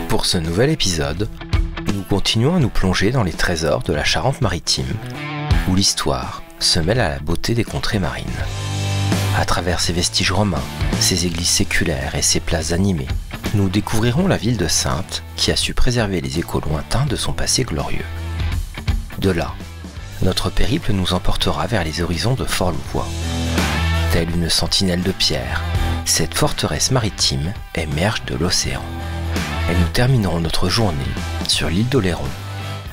Pour ce nouvel épisode, nous continuons à nous plonger dans les trésors de la Charente-Maritime, où l'histoire se mêle à la beauté des contrées marines. À travers ses vestiges romains, ses églises séculaires et ses places animées, nous découvrirons la ville de Saintes qui a su préserver les échos lointains de son passé glorieux. De là, notre périple nous emportera vers les horizons de Fort-Louvois. Telle une sentinelle de pierre, cette forteresse maritime émerge de l'océan. Et nous terminerons notre journée sur l'île d'Oléron,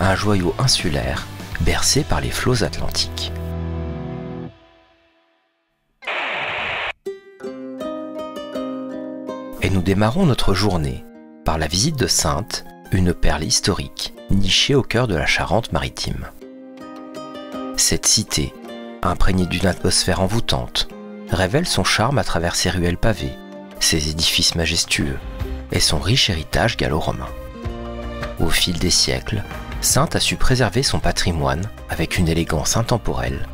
un joyau insulaire bercé par les flots atlantiques. Et nous démarrons notre journée par la visite de Saintes, une perle historique nichée au cœur de la Charente-Maritime. Cette cité, imprégnée d'une atmosphère envoûtante, révèle son charme à travers ses ruelles pavées, ses édifices majestueux et son riche héritage gallo-romain. Au fil des siècles, Saintes a su préserver son patrimoine avec une élégance intemporelle,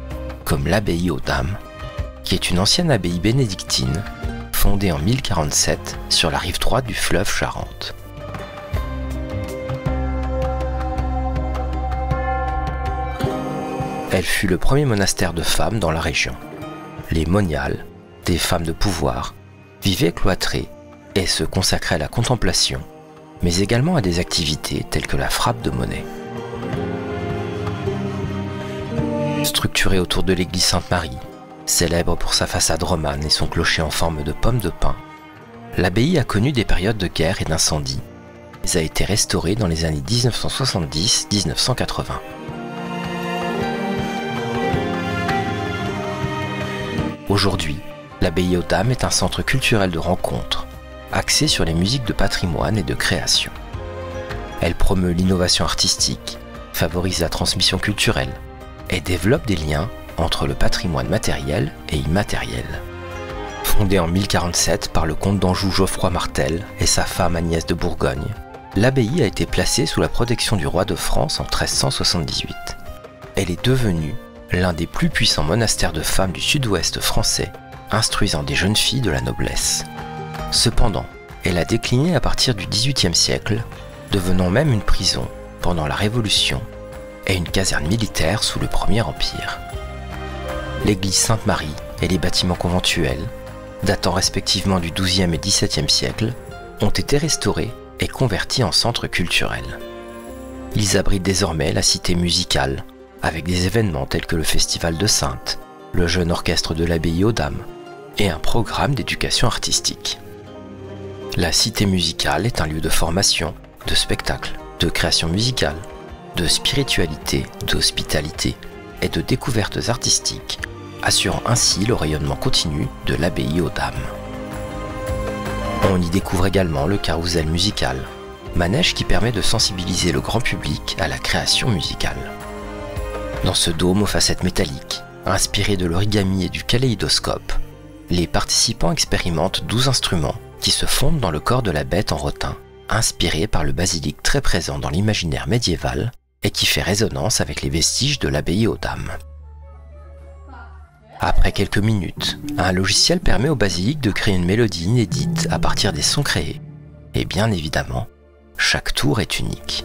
comme l'abbaye aux Dames, qui est une ancienne abbaye bénédictine fondée en 1047 sur la rive droite du fleuve Charente. Elle fut le premier monastère de femmes dans la région. Les moniales, des femmes de pouvoir, vivaient cloîtrées et se consacraient à la contemplation, mais également à des activités telles que la frappe de monnaie. Structurée autour de l'église Sainte-Marie, célèbre pour sa façade romane et son clocher en forme de pomme de pin, l'abbaye a connu des périodes de guerre et d'incendie, mais a été restaurée dans les années 1970-1980. Aujourd'hui, l'abbaye aux Dames est un centre culturel de rencontres, axé sur les musiques de patrimoine et de création. Elle promeut l'innovation artistique, favorise la transmission culturelle et développe des liens entre le patrimoine matériel et immatériel. Fondée en 1047 par le comte d'Anjou Geoffroy Martel et sa femme Agnès de Bourgogne, l'abbaye a été placée sous la protection du roi de France en 1378. Elle est devenue l'un des plus puissants monastères de femmes du sud-ouest français, instruisant des jeunes filles de la noblesse. Cependant, elle a décliné à partir du XVIIIe siècle, devenant même une prison pendant la Révolution et une caserne militaire sous le Premier Empire. L'église Sainte-Marie et les bâtiments conventuels, datant respectivement du XIIe et XVIIe siècle, ont été restaurés et convertis en centre culturel. Ils abritent désormais la cité musicale, avec des événements tels que le Festival de Saintes, le jeune orchestre de l'abbaye aux Dames et un programme d'éducation artistique. La cité musicale est un lieu de formation, de spectacle, de création musicale, de spiritualité, d'hospitalité et de découvertes artistiques, assurant ainsi le rayonnement continu de l'abbaye aux Dames. On y découvre également le carrousel musical, manège qui permet de sensibiliser le grand public à la création musicale. Dans ce dôme aux facettes métalliques, inspiré de l'origami et du kaléidoscope, les participants expérimentent 12 instruments qui se fondent dans le corps de la bête en rotin, inspiré par le basilic très présent dans l'imaginaire médiéval et qui fait résonance avec les vestiges de l'abbaye aux Dames. Après quelques minutes, un logiciel permet au basilic de créer une mélodie inédite à partir des sons créés. Et bien évidemment, chaque tour est unique.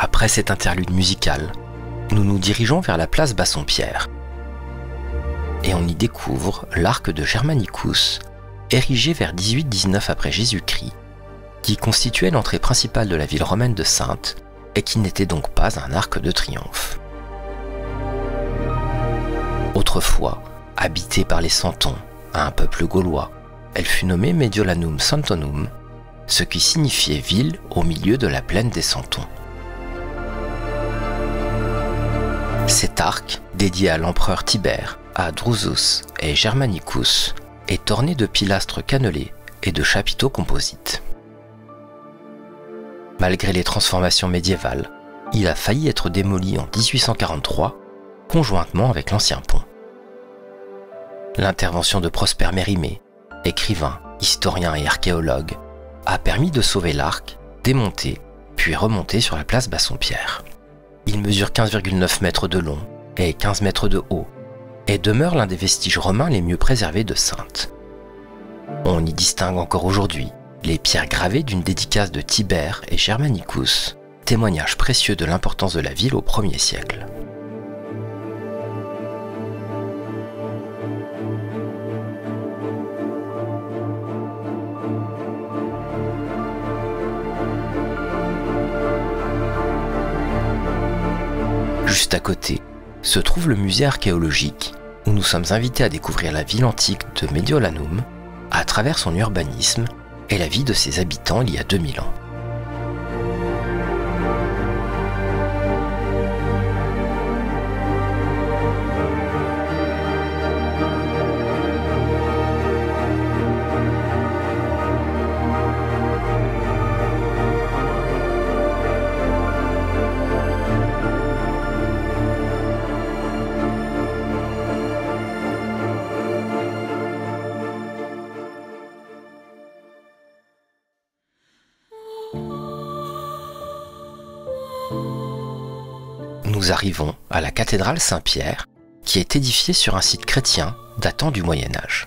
Après cet interlude musical, nous nous dirigeons vers la place Bassompierre. Et on y découvre l'arc de Germanicus, érigé vers 18-19 après Jésus-Christ, qui constituait l'entrée principale de la ville romaine de Saintes et qui n'était donc pas un arc de triomphe. Autrefois, habitée par les Santons, un peuple gaulois, elle fut nommée Mediolanum Santonum, ce qui signifiait ville au milieu de la plaine des Santons. Cet arc, dédié à l'empereur Tibère, à Drusus et Germanicus, est orné de pilastres cannelés et de chapiteaux composites. Malgré les transformations médiévales, il a failli être démoli en 1843, conjointement avec l'ancien pont. L'intervention de Prosper Mérimée, écrivain, historien et archéologue, a permis de sauver l'arc, démonter, puis remonter sur la place Bassompierre. Il mesure 15,9 mètres de long et 15 mètres de haut et demeure l'un des vestiges romains les mieux préservés de Saintes. On y distingue encore aujourd'hui les pierres gravées d'une dédicace de Tibère et Germanicus, témoignage précieux de l'importance de la ville au 1er siècle. Juste à côté se trouve le musée archéologique où nous sommes invités à découvrir la ville antique de Mediolanum à travers son urbanisme et la vie de ses habitants il y a 2000 ans. Nous arrivons à la cathédrale Saint-Pierre, qui est édifiée sur un site chrétien datant du Moyen-Âge.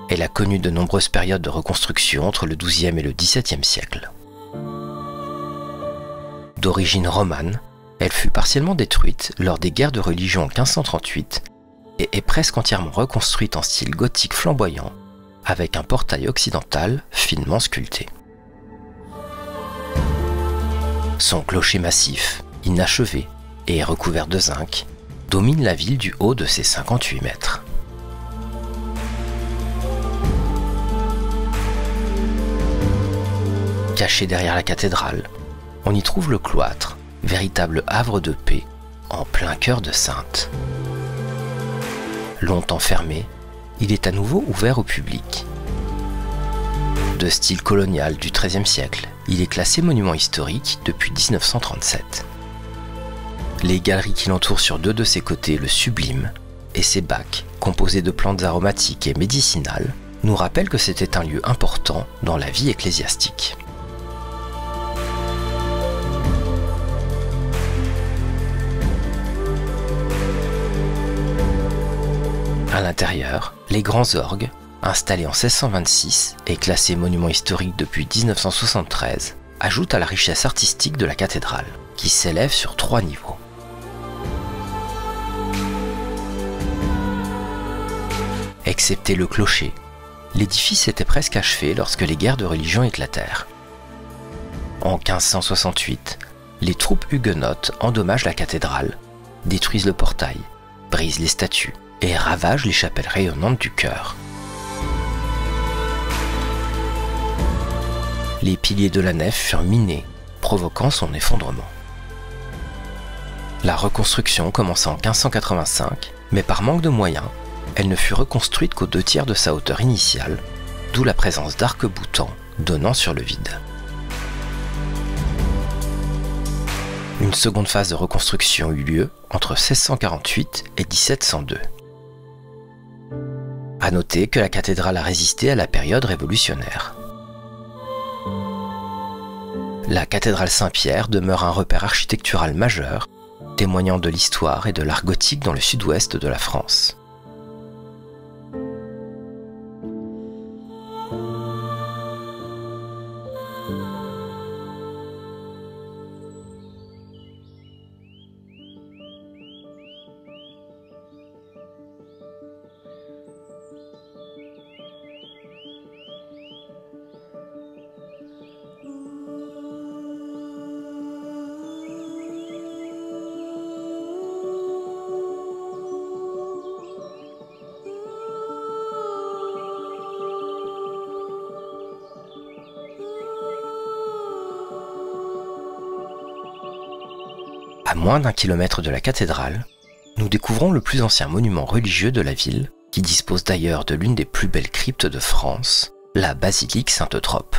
Elle a connu de nombreuses périodes de reconstruction entre le XIIe et le XVIIe siècle. D'origine romane, elle fut partiellement détruite lors des guerres de religion en 1538 et est presque entièrement reconstruite en style gothique flamboyant, avec un portail occidental finement sculpté. Son clocher massif, inachevé et recouvert de zinc, domine la ville du haut de ses 58 mètres. Caché derrière la cathédrale, on y trouve le cloître, véritable havre de paix, en plein cœur de Saintes. Longtemps fermé, il est à nouveau ouvert au public. De style colonial du XIIIe siècle, il est classé monument historique depuis 1937. Les galeries qui l'entourent sur deux de ses côtés le subliment, et ses bacs, composés de plantes aromatiques et médicinales, nous rappellent que c'était un lieu important dans la vie ecclésiastique. À l'intérieur, les grands orgues, installés en 1626 et classés monument historique depuis 1973, ajoutent à la richesse artistique de la cathédrale, qui s'élève sur 3 niveaux. Excepté le clocher, l'édifice était presque achevé lorsque les guerres de religion éclatèrent. En 1568, les troupes huguenotes endommagent la cathédrale, détruisent le portail, brisent les statues et ravagent les chapelles rayonnantes du chœur. Les piliers de la nef furent minés, provoquant son effondrement. La reconstruction commença en 1585, mais par manque de moyens, elle ne fut reconstruite qu'aux 2/3 de sa hauteur initiale, d'où la présence d'arcs-boutants donnant sur le vide. Une seconde phase de reconstruction eut lieu entre 1648 et 1702. À noter que la cathédrale a résisté à la période révolutionnaire. La cathédrale Saint-Pierre demeure un repère architectural majeur, témoignant de l'histoire et de l'art gothique dans le sud-ouest de la France. À moins d'1 kilomètre de la cathédrale, nous découvrons le plus ancien monument religieux de la ville, qui dispose d'ailleurs de l'une des plus belles cryptes de France, la basilique Sainte-Eutrope.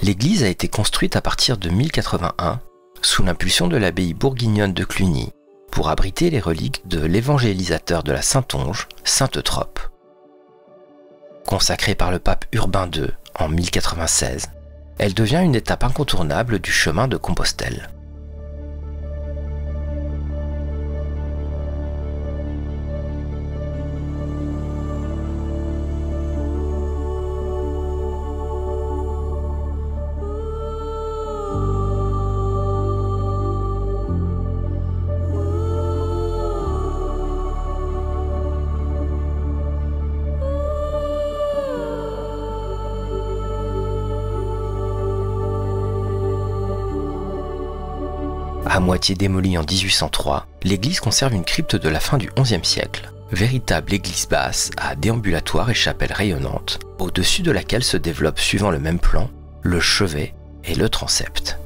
L'église a été construite à partir de 1081, sous l'impulsion de l'abbaye bourguignonne de Cluny, pour abriter les reliques de l'évangélisateur de la Saintonge, Saint Eutrope. Consacrée par le pape Urbain II en 1096, elle devient une étape incontournable du chemin de Compostelle. À moitié démolie en 1803, l'église conserve une crypte de la fin du XIe siècle, véritable église basse à déambulatoire et chapelle rayonnante, au-dessus de laquelle se développent suivant le même plan le chevet et le transept.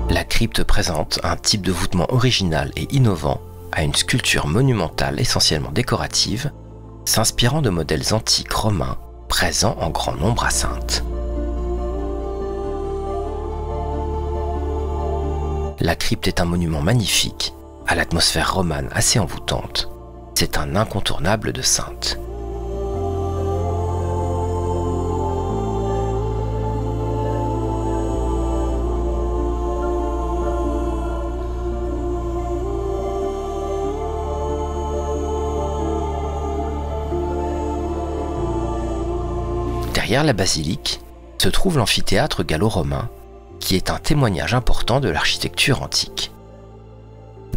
La crypte présente un type de voûtement original et innovant à une sculpture monumentale essentiellement décorative, s'inspirant de modèles antiques romains présents en grand nombre à Saintes. La crypte est un monument magnifique, à l'atmosphère romane assez envoûtante. C'est un incontournable de Saintes. Derrière la basilique se trouve l'amphithéâtre gallo-romain, qui est un témoignage important de l'architecture antique.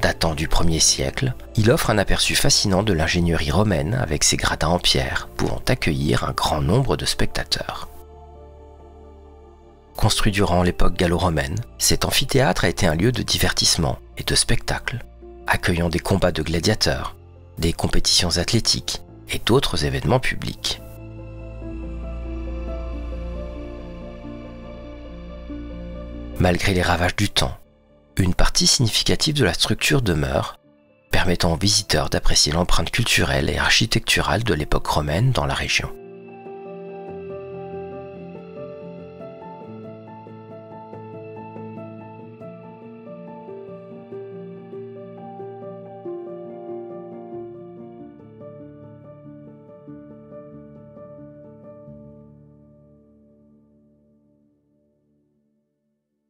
Datant du 1er siècle, il offre un aperçu fascinant de l'ingénierie romaine avec ses gradins en pierre pouvant accueillir un grand nombre de spectateurs. Construit durant l'époque gallo-romaine, cet amphithéâtre a été un lieu de divertissement et de spectacle, accueillant des combats de gladiateurs, des compétitions athlétiques et d'autres événements publics. Malgré les ravages du temps, une partie significative de la structure demeure, permettant aux visiteurs d'apprécier l'empreinte culturelle et architecturale de l'époque romaine dans la région.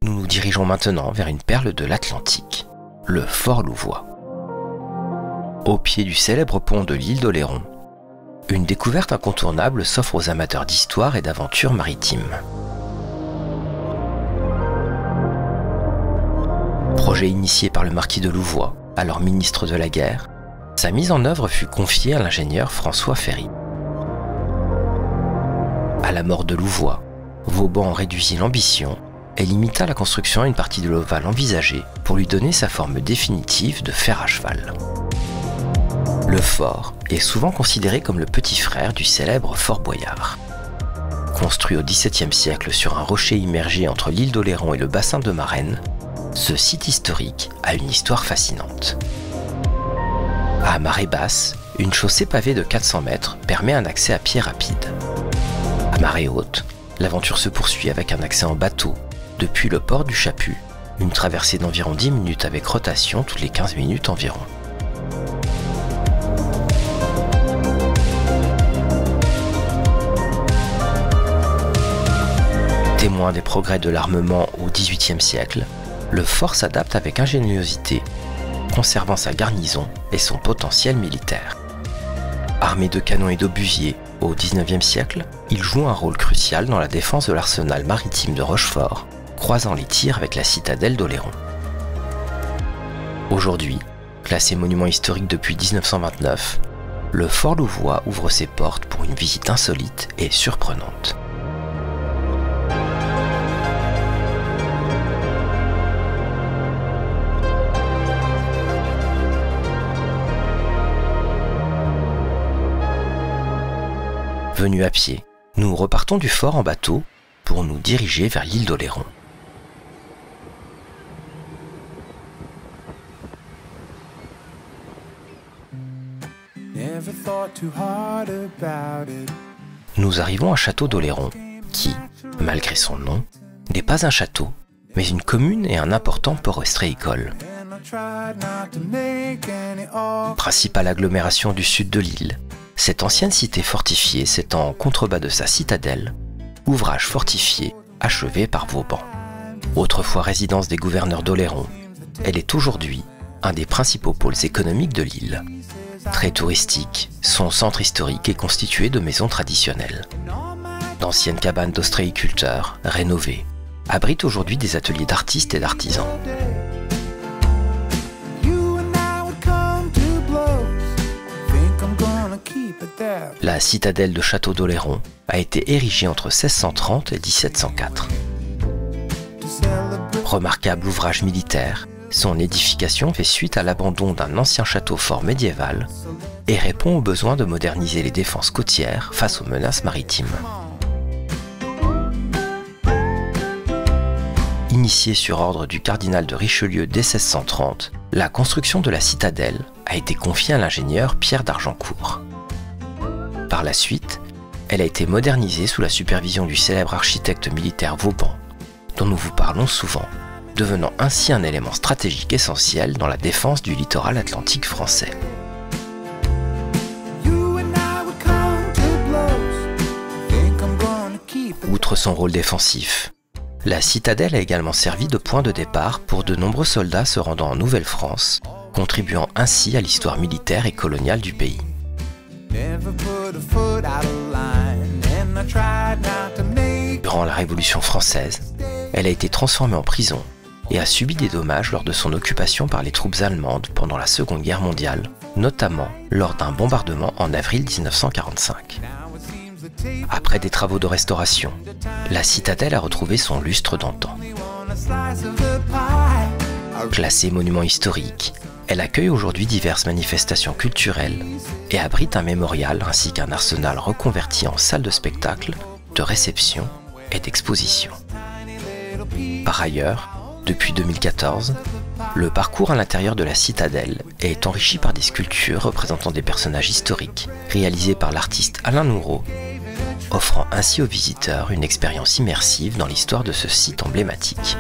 Nous nous dirigeons maintenant vers une perle de l'Atlantique, le Fort Louvois. Au pied du célèbre pont de l'île d'Oléron, une découverte incontournable s'offre aux amateurs d'histoire et d'aventures maritimes. Projet initié par le marquis de Louvois, alors ministre de la Guerre, sa mise en œuvre fut confiée à l'ingénieur François Ferry. À la mort de Louvois, Vauban en réduisit l'ambition et limita la construction à une partie de l'ovale envisagée pour lui donner sa forme définitive de fer à cheval. Le fort est souvent considéré comme le petit frère du célèbre Fort Boyard. Construit au XVIIe siècle sur un rocher immergé entre l'île d'Oléron et le bassin de Marennes, ce site historique a une histoire fascinante. À marée basse, une chaussée pavée de 400 mètres permet un accès à pied rapide. À marée haute, l'aventure se poursuit avec un accès en bateau depuis le port du Chaput, une traversée d'environ 10 minutes avec rotation toutes les 15 minutes environ. Témoin des progrès de l'armement au XVIIIe siècle, le fort s'adapte avec ingéniosité, conservant sa garnison et son potentiel militaire. Armé de canons et d'obusiers, au XIXe siècle, il joue un rôle crucial dans la défense de l'arsenal maritime de Rochefort, croisant les tirs avec la citadelle d'Oléron. Aujourd'hui, classé monument historique depuis 1929, le Fort Louvois ouvre ses portes pour une visite insolite et surprenante. Venus à pied, nous repartons du fort en bateau pour nous diriger vers l'île d'Oléron. Nous arrivons à Château d'Oléron, qui, malgré son nom, n'est pas un château, mais une commune et un important port ostréicole. Principale agglomération du sud de l'île, cette ancienne cité fortifiée s'étend en contrebas de sa citadelle, ouvrage fortifié achevé par Vauban. Autrefois résidence des gouverneurs d'Oléron, elle est aujourd'hui un des principaux pôles économiques de l'île. Très touristique, son centre historique est constitué de maisons traditionnelles. D'anciennes cabanes d'ostréiculteurs, rénovées, abritent aujourd'hui des ateliers d'artistes et d'artisans. La La citadelle de Château d'Oléron a été érigée entre 1630 et 1704. Remarquable ouvrage militaire, son édification fait suite à l'abandon d'un ancien château fort médiéval et répond au besoin de moderniser les défenses côtières face aux menaces maritimes. Initiée sur ordre du cardinal de Richelieu dès 1630, la construction de la citadelle a été confiée à l'ingénieur Pierre d'Argencourt. Par la suite, elle a été modernisée sous la supervision du célèbre architecte militaire Vauban, dont nous vous parlons souvent, devenant ainsi un élément stratégique essentiel dans la défense du littoral atlantique français. Outre son rôle défensif, la citadelle a également servi de point de départ pour de nombreux soldats se rendant en Nouvelle-France, contribuant ainsi à l'histoire militaire et coloniale du pays. Durant la Révolution française, elle a été transformée en prison et a subi des dommages lors de son occupation par les troupes allemandes pendant la Seconde Guerre mondiale, notamment lors d'un bombardement en avril 1945. Après des travaux de restauration, la citadelle a retrouvé son lustre d'antan. Classée monument historique, elle accueille aujourd'hui diverses manifestations culturelles et abrite un mémorial ainsi qu'un arsenal reconverti en salle de spectacle, de réception et d'exposition. Par ailleurs, depuis 2014, le parcours à l'intérieur de la citadelle est enrichi par des sculptures représentant des personnages historiques réalisées par l'artiste Alain Nouraud, offrant ainsi aux visiteurs une expérience immersive dans l'histoire de ce site emblématique.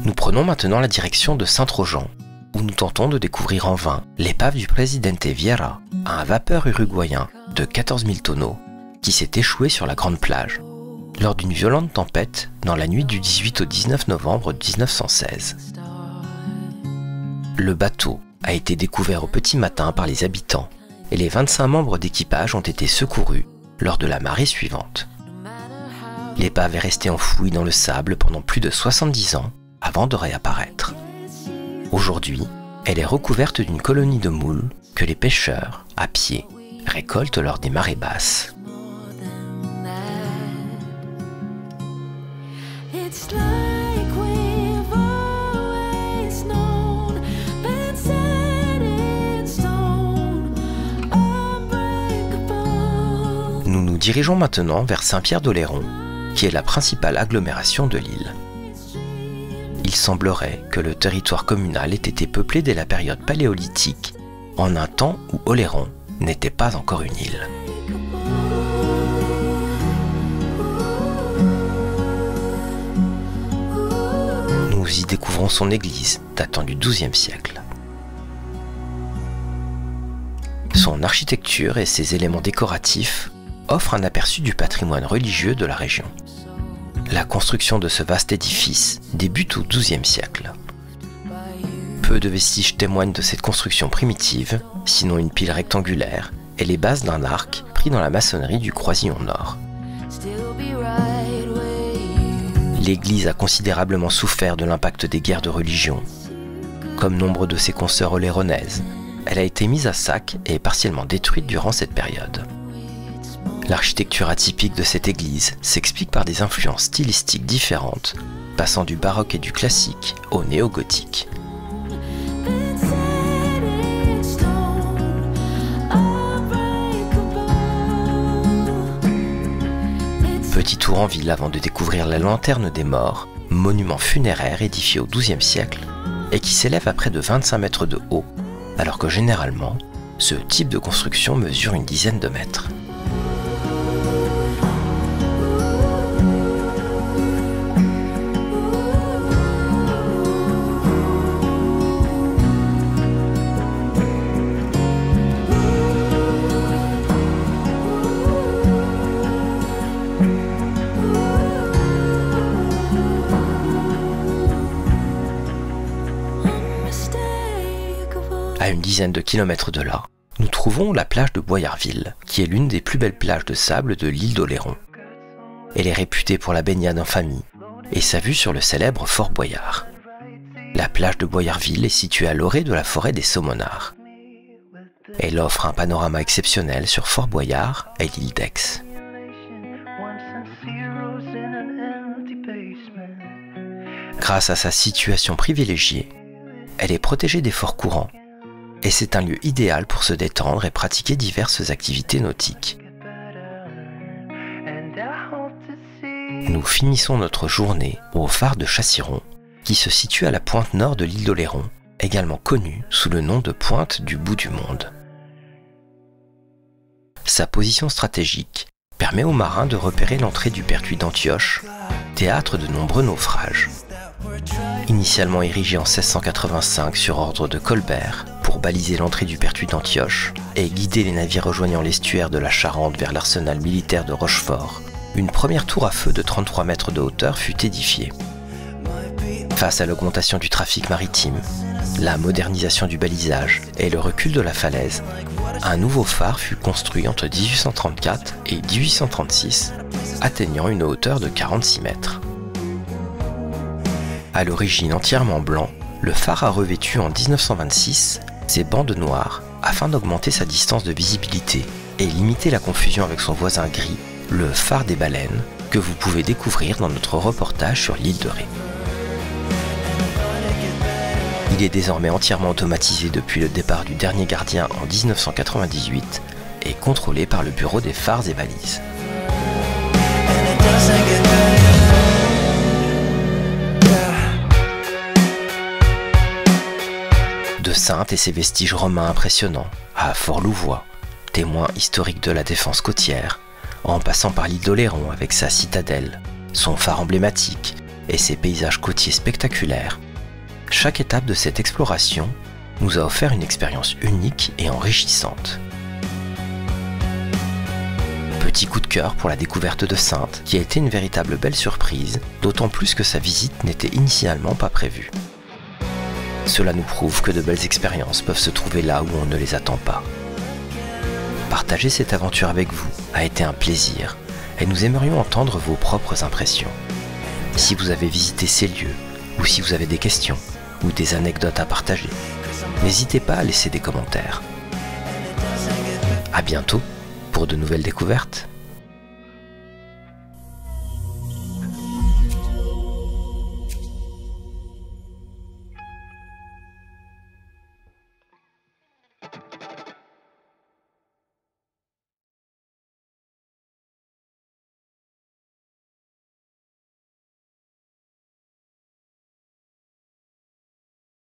Nous prenons maintenant la direction de Saint-Trojan, où nous tentons de découvrir en vain l'épave du Presidente Vieira, un vapeur uruguayen de 14 000 tonneaux, qui s'est échoué sur la grande plage, lors d'une violente tempête dans la nuit du 18 au 19 novembre 1916. Le bateau a été découvert au petit matin par les habitants, et les 25 membres d'équipage ont été secourus lors de la marée suivante. L'épave est restée enfouie dans le sable pendant plus de 70 ans, avant de réapparaître. Aujourd'hui, elle est recouverte d'une colonie de moules que les pêcheurs, à pied, récoltent lors des marées basses. Nous nous dirigeons maintenant vers Saint-Pierre-d'Oléron, qui est la principale agglomération de l'île. Il semblerait que le territoire communal ait été peuplé dès la période paléolithique, en un temps où Oléron n'était pas encore une île. Nous y découvrons son église, datant du XIIe siècle. Son architecture et ses éléments décoratifs offrent un aperçu du patrimoine religieux de la région. La construction de ce vaste édifice débute au XIIe siècle. Peu de vestiges témoignent de cette construction primitive, sinon une pile rectangulaire et les bases d'un arc pris dans la maçonnerie du croisillon nord. L'église a considérablement souffert de l'impact des guerres de religion. Comme nombre de ses consoeurs oléronnaises, elle a été mise à sac et partiellement détruite durant cette période. L'architecture atypique de cette église s'explique par des influences stylistiques différentes, passant du baroque et du classique au néo-gothique. Petit tour en ville avant de découvrir la lanterne des morts, monument funéraire édifié au XIIe siècle et qui s'élève à près de 25 mètres de haut, alors que généralement, ce type de construction mesure une dizaine de mètres. À une dizaine de kilomètres de là, nous trouvons la plage de Boyarville, qui est l'une des plus belles plages de sable de l'île d'Oléron. Elle est réputée pour la baignade en famille et sa vue sur le célèbre Fort Boyard. La plage de Boyarville est située à l'orée de la forêt des Saumonards. Elle offre un panorama exceptionnel sur Fort Boyard et l'île d'Aix. Grâce à sa situation privilégiée, elle est protégée des forts courants et c'est un lieu idéal pour se détendre et pratiquer diverses activités nautiques. Nous finissons notre journée au phare de Chassiron, qui se situe à la pointe nord de l'île d'Oléron, également connue sous le nom de pointe du bout du monde. Sa position stratégique permet aux marins de repérer l'entrée du pertuis d'Antioche, théâtre de nombreux naufrages. Initialement érigé en 1685 sur ordre de Colbert pour baliser l'entrée du pertuis d'Antioche et guider les navires rejoignant l'estuaire de la Charente vers l'arsenal militaire de Rochefort, une première tour à feu de 33 mètres de hauteur fut édifiée. Face à l'augmentation du trafic maritime, la modernisation du balisage et le recul de la falaise, un nouveau phare fut construit entre 1834 et 1836, atteignant une hauteur de 46 mètres. À l'origine entièrement blanc, le phare a revêtu en 1926 ses bandes noires afin d'augmenter sa distance de visibilité et limiter la confusion avec son voisin gris, le phare des Baleines, que vous pouvez découvrir dans notre reportage sur l'île de Ré. Il est désormais entièrement automatisé depuis le départ du dernier gardien en 1998 et contrôlé par le bureau des phares et balises. De Saintes et ses vestiges romains impressionnants, à Fort-Louvois, témoin historique de la défense côtière, en passant par l'île d'Oléron avec sa citadelle, son phare emblématique et ses paysages côtiers spectaculaires, chaque étape de cette exploration nous a offert une expérience unique et enrichissante. Petit coup de cœur pour la découverte de Saintes, qui a été une véritable belle surprise, d'autant plus que sa visite n'était initialement pas prévue. Cela nous prouve que de belles expériences peuvent se trouver là où on ne les attend pas. Partager cette aventure avec vous a été un plaisir et nous aimerions entendre vos propres impressions. Si vous avez visité ces lieux ou si vous avez des questions ou des anecdotes à partager, n'hésitez pas à laisser des commentaires. À bientôt pour de nouvelles découvertes.